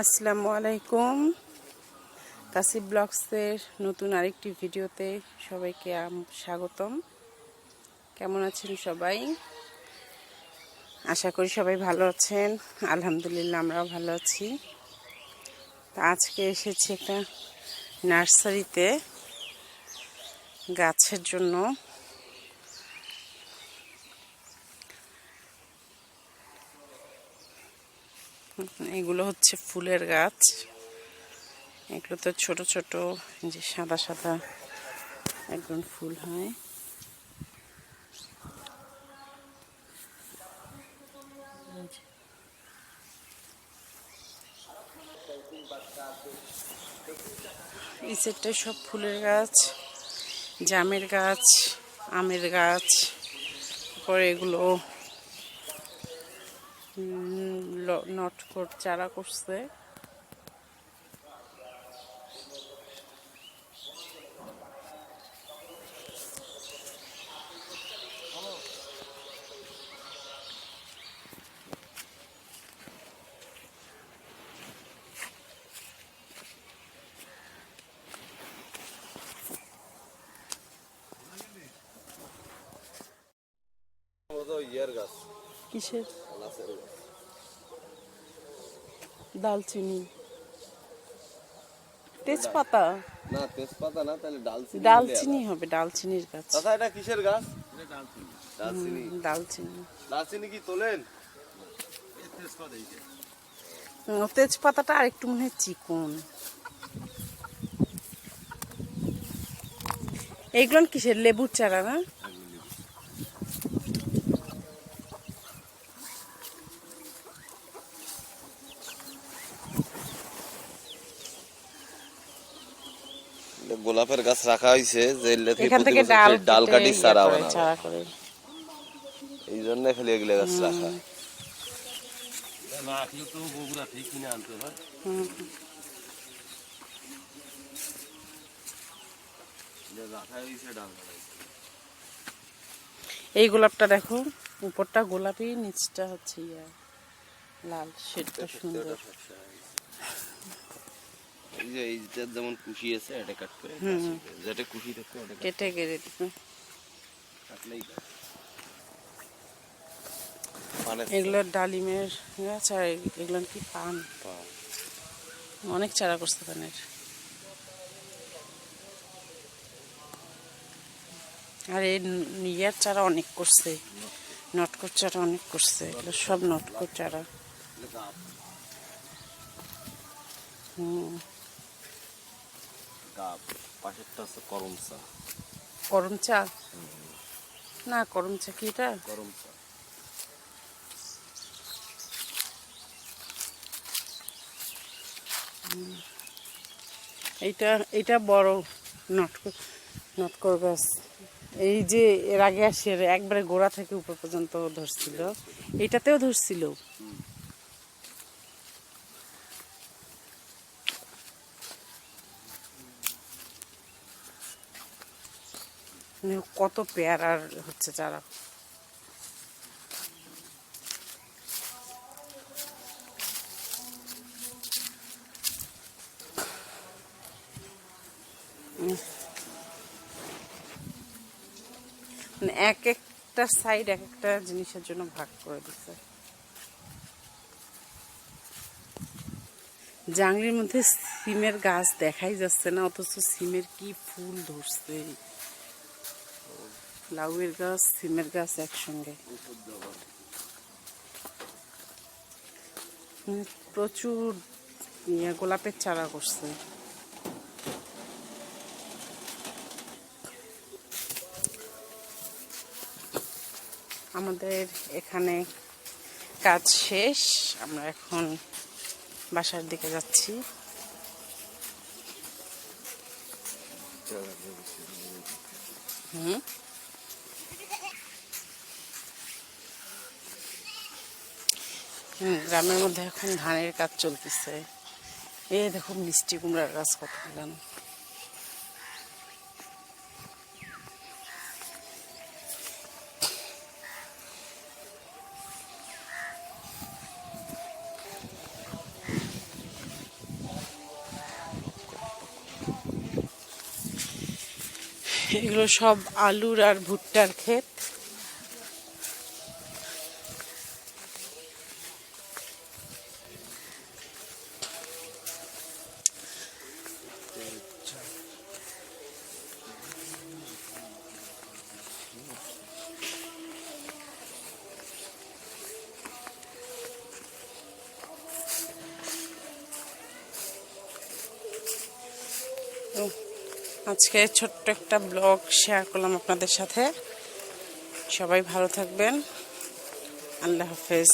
আসসালামু আলাইকুম। কাসিব ব্লগসের নতুন আরেকটি ভিডিওতে সবাইকে স্বাগতম। কেমন আছেন সবাই? আশা করি সবাই ভালো আছেন। আলহামদুলিল্লাহ আমরাও ভালো আছি। আজকে এসেছি একটা নার্সারিতে গাছের জন্য। এগুলো হচ্ছে ফুলের গাছ। এগুলো তো ছোট ছোট যে সাদা সাদা একদম ফুল হয়। এই সেটটায় সব ফুলের গাছ, জামের গাছ, আমের গাছ, পরে এগুলো নটকট চারা করছে। কিসের? দালচিনি, তেজপাতা না, তেজপাতা না, তাহলে ডালচিনি। ডালচিনি হবে, ডালচিনির গাছ। দাদা এটা কিসের গাছ? এটা ডালচিনি। ডালচিনি। ডালচিনি। ডালচিনি কি তোলেন? তেজপাতাটা আরেকটু মনে হয় চিকন। এইগুলো কিসের? লেবুর চারা না? গোলাপের গাছ রাখা হয়েছে যে এখান থেকে ডাল কাটি চারা বানাবে। চারা করে এই জন্য খালি এগুলো গাছ রাখা। না আসলে তো বগুড়া থেকে কিনে আনতে হয়। এই গোলাপটা দেখো, উপরটা গোলাপি, নিচটা হচ্ছে লাল। সেটা সুন্দর। এই যে এইটার যেমন কুশি আছে, এটা কাট করে যেটা কুশি থাকবে ওটা কেটে কেটে দিবে। কাটলেই এগুলো ডালিমের গাছ, আর এগুলো কি পান। অনেক চারা করছে পানের। আর এই ইয়ার চারা অনেক করছে, নটকট চারা অনেক করছে। এগুলো সব নটকট চারা। পাশেরটা আছে করম চা। করম চা না, করম চা কি এটা? করম চা এইটা বড় নটকর গাছ। এই যে এর আগে আসে একবারে গোড়া থেকে উপর পর্যন্ত ধরছিল, এইটাতেও ধরছিল। কত পেয়ারার হচ্ছে চারা। মানে এক একটা সাইড এক একটা জিনিসের জন্য ভাগ করে দিচ্ছে। জাংলির মধ্যে সিমের গাছ দেখাই যাচ্ছে না, অথচ সিমের কি ফুল ধরছে। লাউয়ের গাছ, সিমের গাছ একসঙ্গে। প্রচুর গোলাপের চারা করছে। আমাদের এখানে কাজ শেষ, আমরা এখন বাসার দিকে যাচ্ছি। গ্রামের মধ্যে এখন ধানের কাজ চলতেছে। এই দেখো মিষ্টি কুমড়ার গাছ কত লাগানো। এগুলো সব আলুর আর ভুট্টার ক্ষেত। তো আজকে ছোট্ট একটা ব্লগ শেয়ার করলাম আপনাদের সাথে। সবাই ভালো থাকবেন। আল্লাহ হাফেজ।